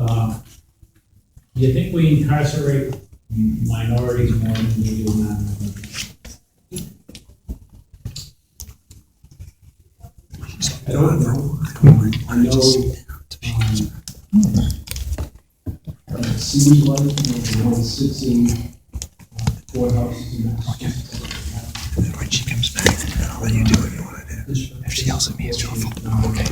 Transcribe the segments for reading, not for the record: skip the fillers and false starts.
Do you think we incarcerate minorities more than we do non-minorities? I don't know. I know, it seems like, the one sits in courthouses in Massachusetts. When she comes back, I'll let you do what you want to do. If she yells at me, it's your fault. Okay.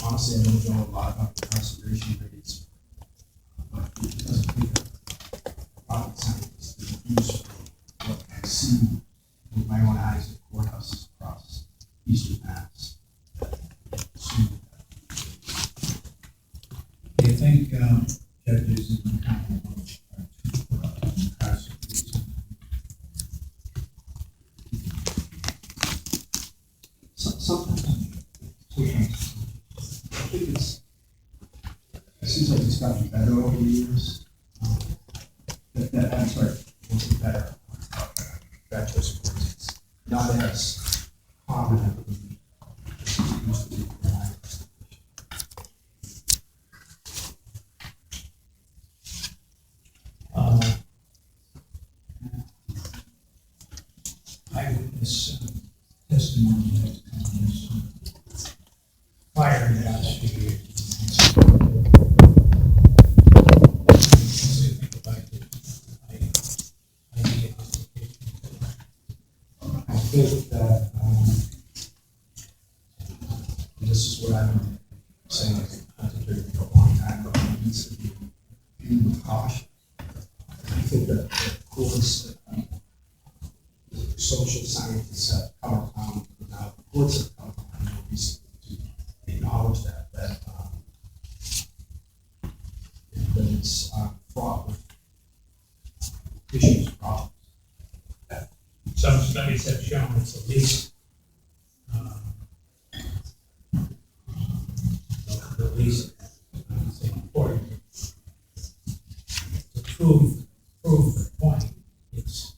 Honestly, I don't know a lot about the incarceration rates, but because we have rocket scientists that use what I've seen with my own eyes at courthouses across eastern Mass. Do you think judges in the Commonwealth are too incarcerated? Sometimes. I think it seems like it's gotten better over the years. I'm sorry, wasn't better. That just was not as common as it used to be. Eyewitness testimony has come in some fire in the last few years. I think that this is what I've been saying, contemplating for a long time, but it needs to be viewed with caution. I think that the courts, social scientists have come around, now the courts have come around recently to acknowledge that it's fraught with issues, problems. Some studies have shown it's at least the least important to prove the point. It's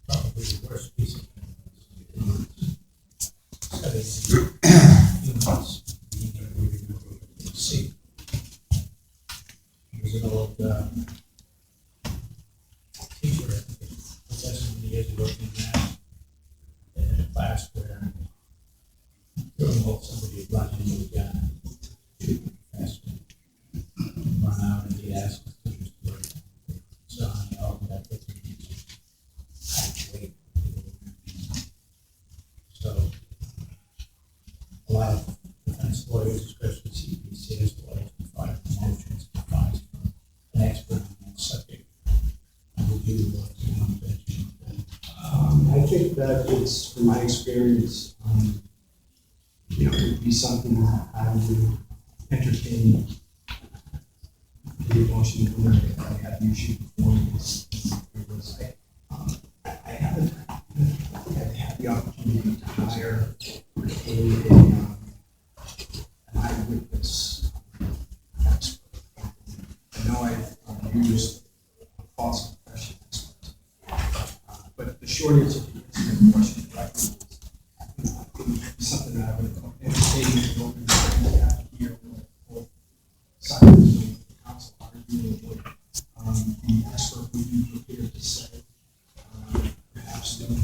probably the worst piece of studies humans being able to see. There's an old teacher, I think, professor many years ago in math, in a class where somebody had run into a gun, shoot the professor, run out, and he asked the teacher's story. So I know that wait. So a lot of defense lawyers, especially CPCS lawyers, provide promotions, advice from an expert on that subject. Would you want to mention that? I think that it's, from my experience, it would be something that I would entertain the emotion of learning. I had the issue before I haven't had the opportunity to hire an eyewitness expert. I know I've used false confession experts, but the short answer to the question directly is something that I would entertain to open the have here with sides of the council arguing what the expert would be prepared to say. Perhaps then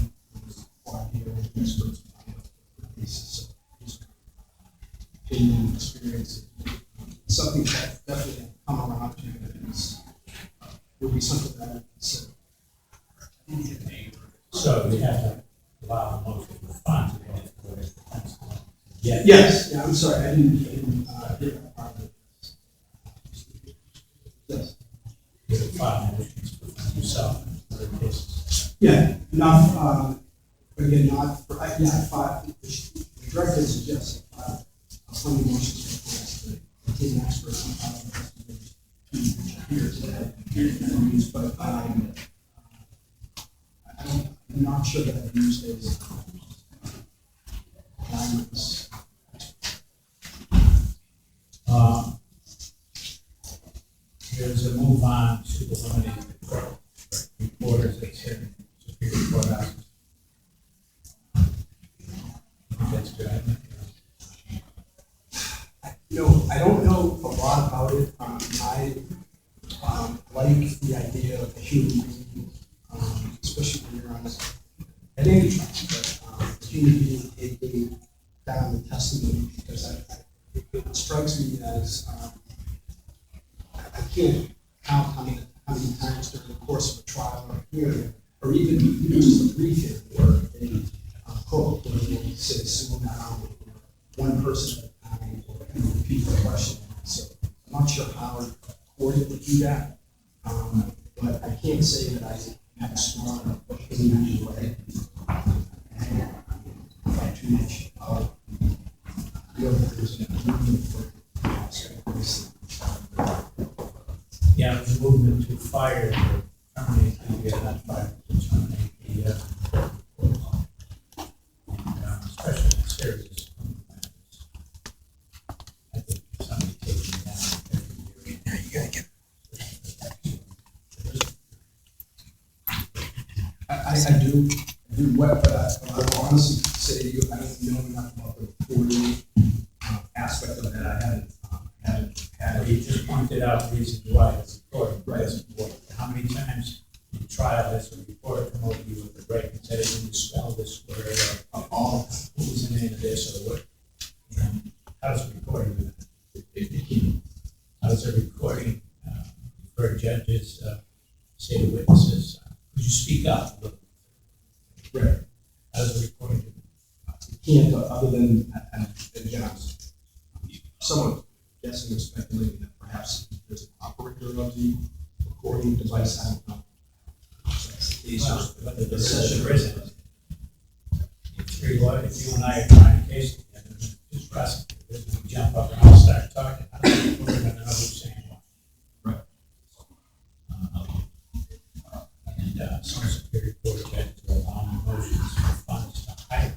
quite here with experts on the basis of his opinion and experience. Something that definitely have come around to would be something that I would consider. So you have to allow the motion to respond to that for the defense lawyer. Yeah. Yes, yeah, I'm sorry, I didn't hear that part of it. Yes. You have filed motions for yourself and other cases. Yeah, enough, but again, not, for, I filed, the director suggested, funding motions for an expert on here today, but I'm not sure that I've used those. There's a move on to eliminate the reporters that's here in Superior Court Office. like the idea of a human being, especially when you're on at any trial, but a human being taking down the testimony, because it strikes me as I can't count how many times during the course of a trial or a hearing, or even just a briefing where a court will say single down one person at a time or repeat the question. So I'm not sure how a court would do that, but I can't say that I have a strong opinion either way. Not too much of the other person Yeah, the movement to fire or terminate the, not fire, to terminate the, protocol. And, especially in serious criminal matters. I think somebody taking down every year. Yeah, you gotta get. I do what, but I will honestly say to you, I don't know enough about the reporting aspect of that. I haven't had. You just pointed out the reason why it's recorded, right? It's important. How many times in trial has a reporter come over to you with a break and said, "Can you spell this word?" Or all what was the name of this or what? And how does a recording do that? How does a recording for judges say to witnesses, could you speak up a little? Right. How does a recording do that? You can't, other than, and again, I'm somewhat guessing or speculating that perhaps there's an operator of the recording device. I don't know. Whether the session isn't. If you and I are trying a case together, just prosecute, we jump up and I'll start talking. I don't think we're gonna know who's saying what. Right. And some Superior Court judges are allowing motions for funds to hire.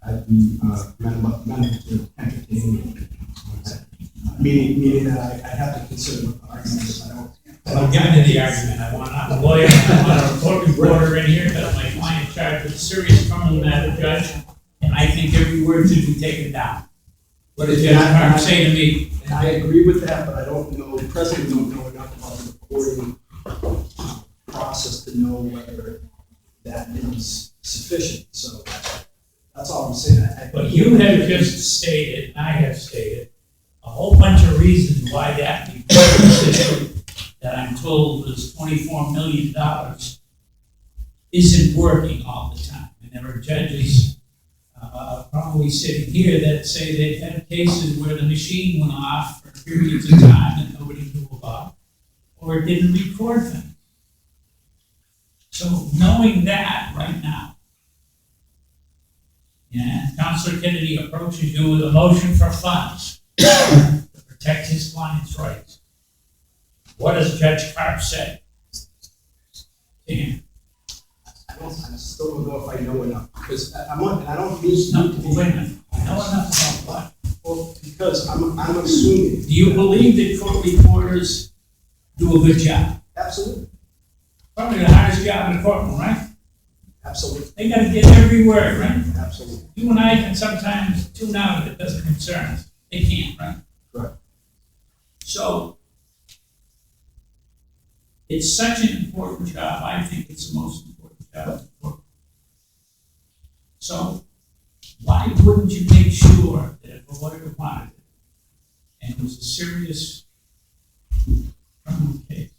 I'd be entertaining, meaning that I have to consider what the argument is. Well, I'm giving you the argument. I'm a lawyer, I want a court reporter in here, but my client charged with a serious criminal matter, judge, and I think every word should be taken down. What did Judge Karp say to me? And I agree with that, but I don't know, presently don't know enough about the recording process to know whether that is sufficient, so that's all I'm saying. But you have just stated, and I have stated, a whole bunch of reasons why that reporting system that I'm told was $24 million isn't working all the time. And there are judges probably sitting here that say they've had cases where the machine went off for periods of time that nobody knew about, or it didn't record things. So knowing that right now, and Counselor Kennedy approaches you with a motion for funds to protect his client's rights. What does Judge Karp say? Dan. I still don't know if I know enough, because I don't mean No, to be. wait a minute. I know enough about what? Well, because I'm assuming. Do you believe that court reporters do a good job? Absolutely. Probably the hardest job in the courtroom, right? Absolutely. They gotta get every word, right? Absolutely. You and I can sometimes tune out if it doesn't concern us. They can't, right? Right. So, it's such an important job. I think it's the most important job in the courtroom. So, why wouldn't you make sure that if a lawyer wanted it, and it was a serious criminal case,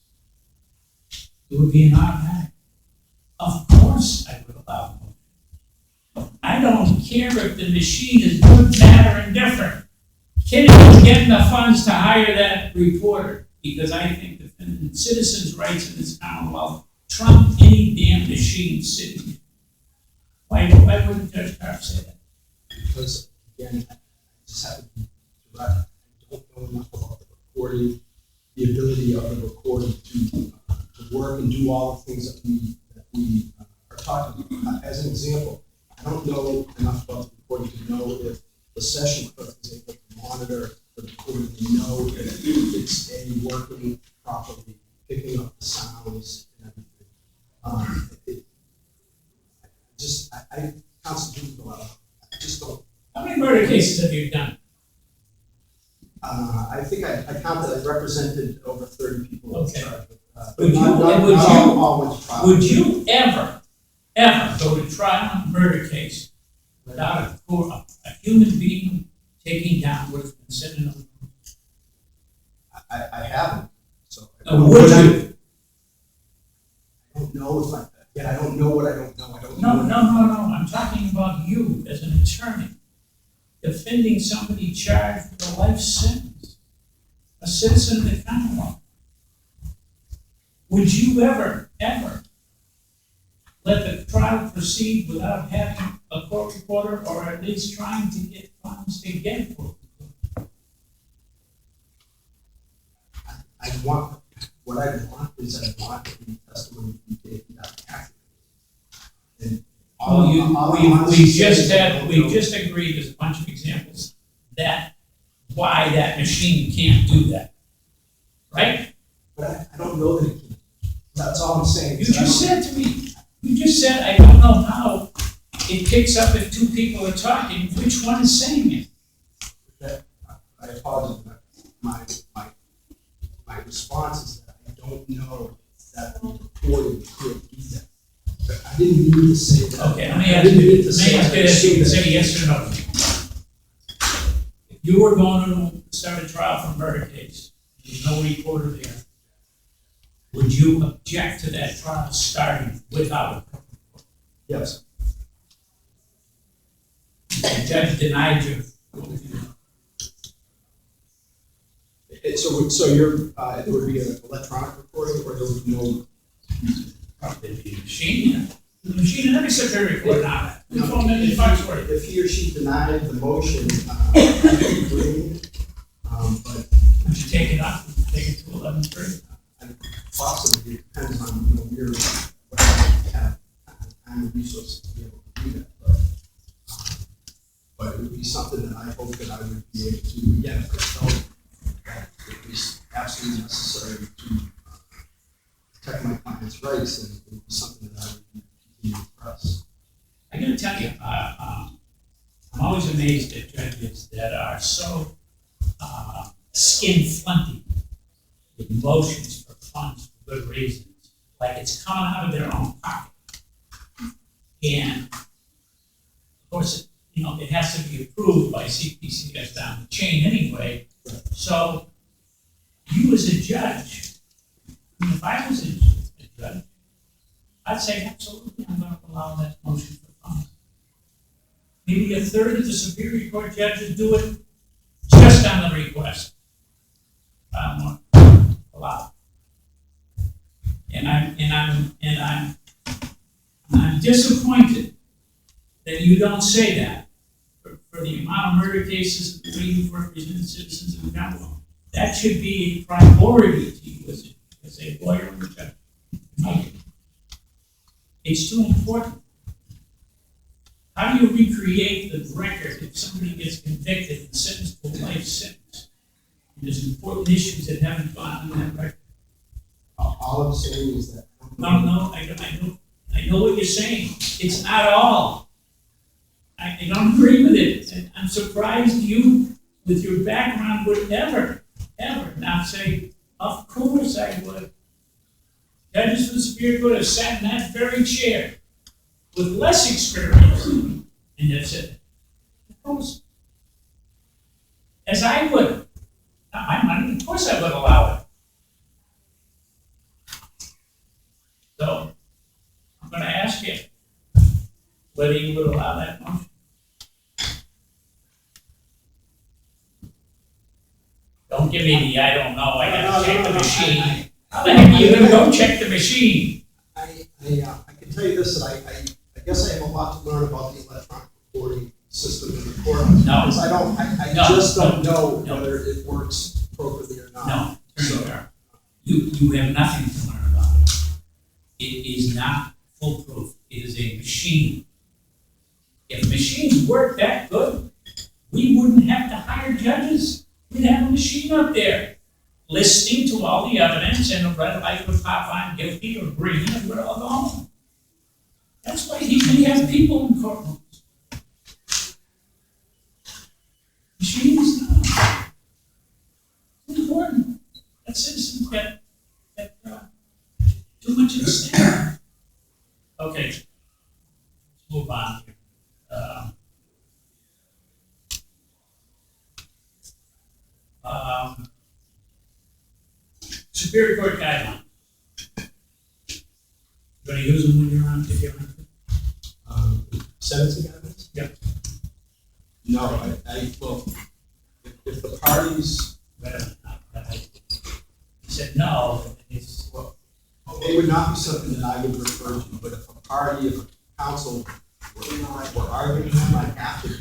it would be an automatic? Of course I would allow it. I don't care if the machine is good, bad, or indifferent. Kennedy's getting the funds to hire that reporter because I think the citizens' rights in this Commonwealth trump any damn machine sitting here. Why wouldn't Judge Karp say that? Because, again, I just have to be direct. I don't know enough about the recording, the ability of the recording to work and do all the things that we are talking about. As an example, I don't know enough about the recording to know if the session clerk is able to monitor the recording to know if it's working properly, picking up the sounds and everything. I constantly go out. just don't. How many murder cases have you done? I think I counted, I represented over 30 people. Okay. But not all went to trial. Would you ever go to trial on a murder case without a human being taking down what has been said in the I haven't, so. would you? I don't know if I don't know what I don't know. I don't No, know. I'm talking about you as an attorney defending somebody charged with a life sentence, a citizen of the Commonwealth. Would you ever let the trial proceed without having a court reporter, or at least trying to get funds to get a court reporter? What I want is the testimony to be taken out accurately. And We just agreed, there's a bunch of examples why that machine can't do that, right? But I don't know that it can. That's all I'm saying. You just said, I don't know how it picks up if two people are talking, which one is saying it? I apologize. My response is that I don't know that the recording could do that. But I didn't mean to say that. Okay, let me ask you this, you can say yes or no. If you were going to start a trial for a murder case, there's no reporter there, would you object to that trial starting without a court reporter? Yes. The judge denied you. What would you do? So there would be an electronic recording, or there would be no? There'd be a machine, the machine, let me sit there and record on it. If he or she denied the motion, I would agree, but Would you take it up, take it to 11:30? possibly it depends on, what I have time and resources to be able to do that, but it would be something that I hope that I would be able to, again, if I felt that it was absolutely necessary to protect my client's rights, and it would be something that I would continue to press. I gotta tell you, I'm always amazed at judges that are so skin-flinty with motions for funds for good reasons, like it's coming out of their own pocket. And of course, it has to be approved by CPCS down the chain anyway. So you as a judge, if I was a judge, I'd say absolutely I'm gonna allow that motion for funds. Maybe a third of the Superior Court judges do it just on the request. I don't want allowed. And I'm disappointed that you don't say that for the amount of murder cases that you've represented citizens in the Commonwealth. That should be a priority to you as a lawyer and a judge. It's too important. How do you recreate the record if somebody gets convicted and sentenced to a life sentence? And there's important issues that haven't gone on that record. All I'm saying is that. No, I know what you're saying. It's not all. I don't agree with it. And I'm surprised you, with your background, would ever not say, of course I would. Judges of the Superior Court have sat in that very chair with less experience, and have said, of course, as I would. Not my money, of course I would allow it. So, I'm going to ask you whether you would allow that motion. Don't give me the I don't know, I gotta check the machine. How the heck are you gonna go check the machine? I can tell you this, that I guess I have a lot to learn about the electronic recording system in the courthouse. No. Because I just don't know whether it works appropriately or not. No, So, you have nothing to learn about it. It is not foolproof, it is a machine. If machines work that good, we wouldn't have to hire judges. We'd have a machine up there listening to all the evidence, and a red light would pop on, guilty or green, and we're all gone. That's why we have people in courtrooms. Superior Court guidelines. You gonna use them when you're on, if you're on? Sentencing guidelines? Yeah. No, well, if the parties, He said no, it's, well, it would not be something that I would refer to, but if a party, if a council were arguing, I might have to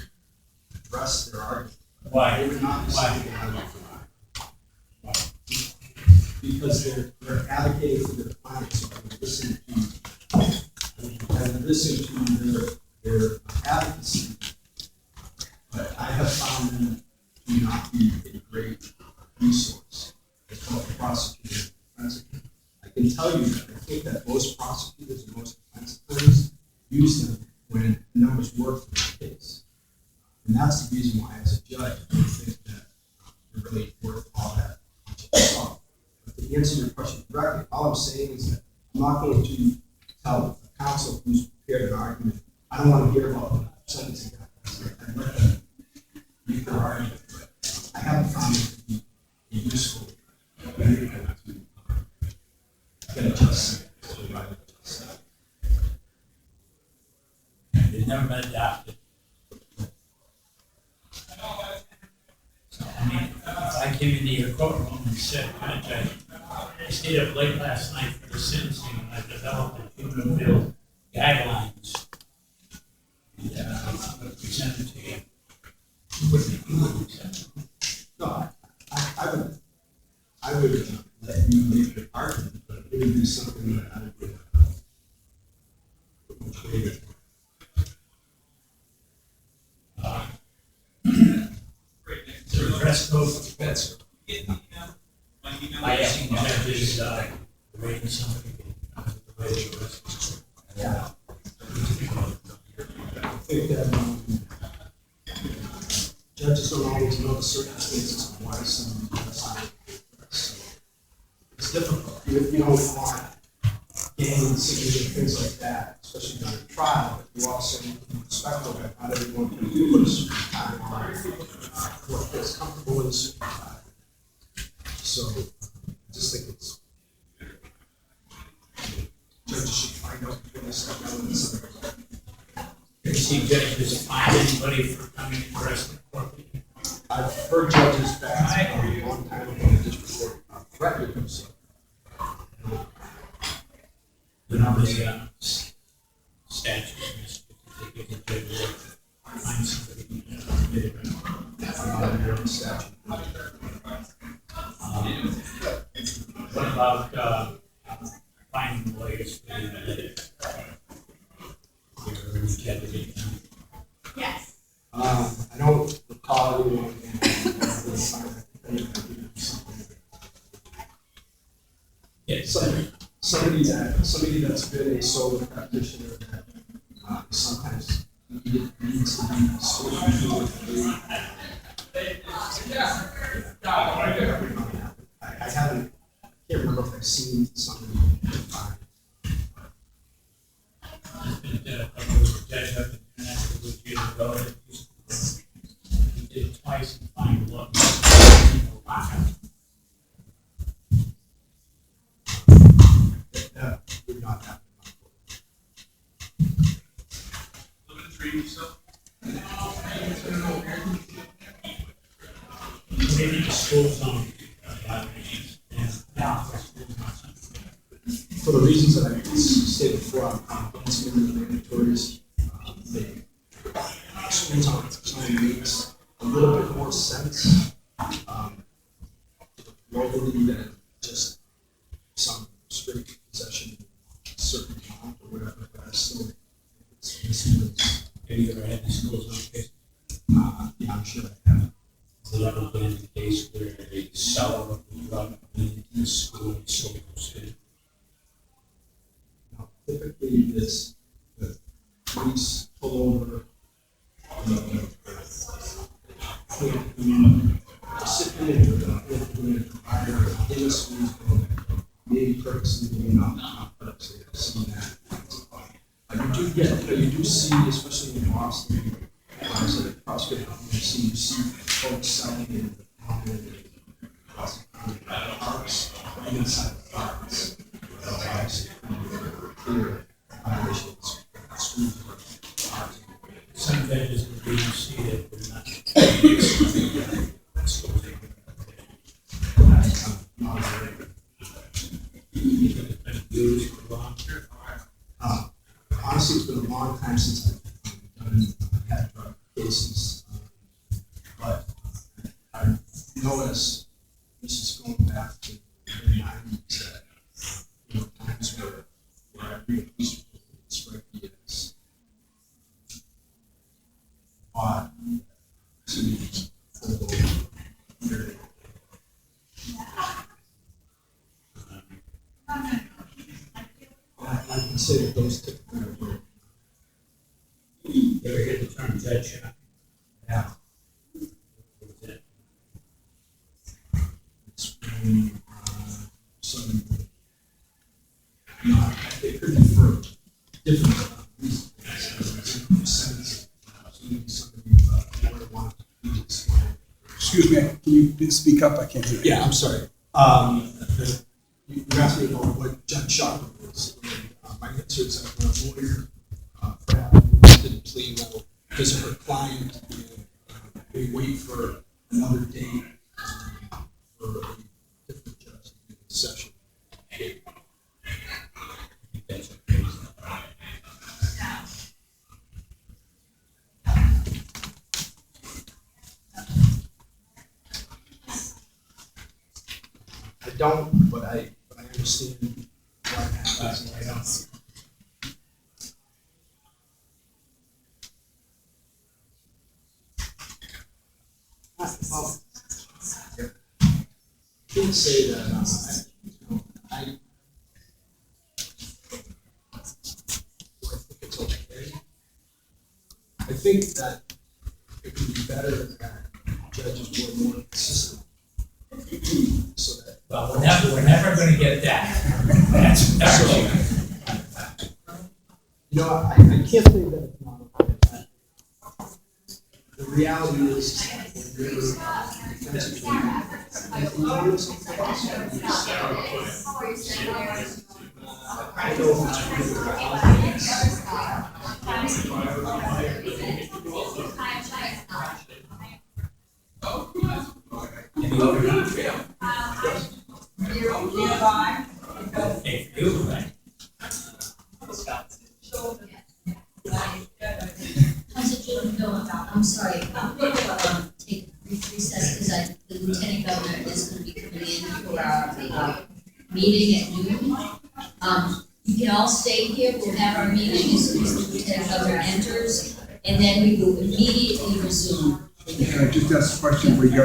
address their argument. why? It would not be something that I would provide. Because they're advocating for their clients, so I would listen to their advocacy. But I have found them to not be a great resource as both a prosecutor and defense attorney. I can tell you that I think that most prosecutors and most defense attorneys use them when the numbers work for the case. And that's the reason why, as a judge, I don't think that they're really worth all that much of a song. But to answer your question directly, all I'm saying is that I'm not going to tell a counsel who's prepared an argument, I don't want to hear about the sentencing guidelines. I'd let them make their argument, but I haven't found it to be a useful vehicle to get a justice to provide a justice. It's never been adopted. So, I mean, if I came into your courtroom and said, Judge, I stayed up late last night for the sentencing and I developed a human bill guidelines. And I'm going to present it to you. You wouldn't accept it. No, I would let you make your argument, but it would be something that I would put much weight in. The dress code for defense. By asking judges, rating somebody, the way they dress. Yeah. I think that judges don't always know the circumstances of why somebody does something. So it's difficult. You don't want gangs and things like that, especially during a trial, but you also need to be respectful that not everyone can do a certain time on what feels comfortable in a certain time. So I just think it's judges should find out before they start down in something. You see judges find anybody for coming and dressing appropriately. I've heard judges back a long time ago in the district court threaten themselves. The numbers, statutes, if they get the judge, find somebody who did it. What about finding lawyers for the candidate? Yes. I don't recall anyone. Yes. Somebody that's been a solo practitioner that sometimes needs to be spoken to. I haven't. I can't remember if I've seen somebody find. Judge up in Connecticut years ago, he did it twice and find one. That would not happen. Maybe the school zone. For the reasons that I stated before, I'm against mandatories. School zone makes a little bit more sense. Locally than just some strict possession of certain amount or whatever, but I still it's Have you ever had the school zone case? yeah, I'm sure I have. Has there ever been a case where a seller of the drug went into the school and sold those food? Now, typically, the police pull over the recipient or the provider in the school zone, maybe purposely, maybe not purposely. I've seen that. You do see, especially in Boston, as a prosecutor, you see folks selling in the parks right inside the box. Obviously, clear violations. Some judges will be seated, but not. Honestly, it's been a long time since I've had drug cases, but I know as this is going back to the 90s, that times where I read these strike me as odd to hold over here. I can say that those typically are good. You ever hear the term judge shot? Yeah. What is that? It's when some, it could be for different reasons. Excuse me, can you speak up? I can't hear you. Yeah, I'm sorry. You asked me about what Judge Shocker is. My answer is that when a lawyer perhaps didn't plea well because of her client, we wait for another date for a different judge to do the session. That's okay. I don't, but I understand what happens. I don't. I can say that I think it's okay. I think that it would be better that judges were more consistent. So that Well, we're never gonna get that. That's right. I can't say that it's not okay. The reality is that when you're defensive lawyer, and you know something else, I don't know if it's If you, right? I'm sorry, I'm going to take a brief recess because the lieutenant governor is going to be coming in for our meeting at noon. You can all stay here, we'll have our meeting as soon as the lieutenant governor enters, and then we will immediately resume. Can I just ask a question for you?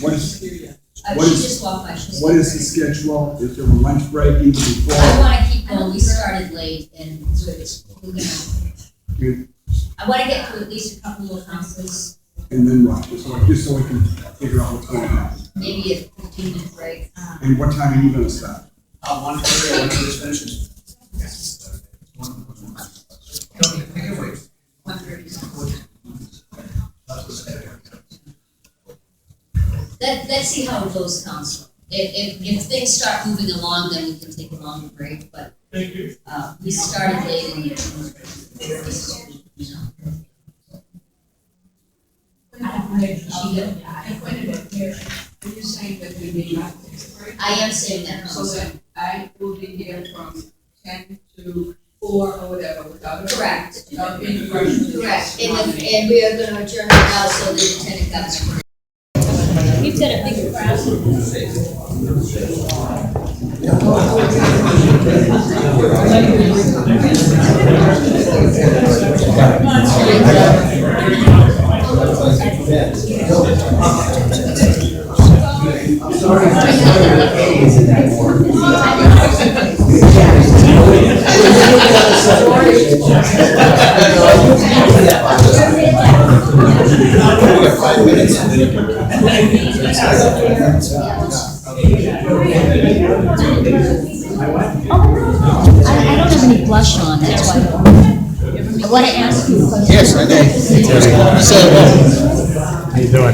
What is She just walked by. what is the schedule? Is there a lunch break even before? I want to keep going, we started late and we're gonna, I want to get to at least a couple more councils, And then what? Just so we can figure out what's going on. maybe a 15-minute break. And what time are you gonna start? 1:30, when this finishes. 1:30. Let's see how it goes, council. If things start moving along, then we can take a longer break, but we started late in the Are you saying that we need not take a break? I am saying that, So then I will be here from 10 to 4 or whatever without a. correct, Without being rushed. correct, and we are gonna adjourn now, so the lieutenant governor. We've got a big crowd. I don't have any blush on, that's why. I want to ask you a question. Yes, I know. So, how you doing?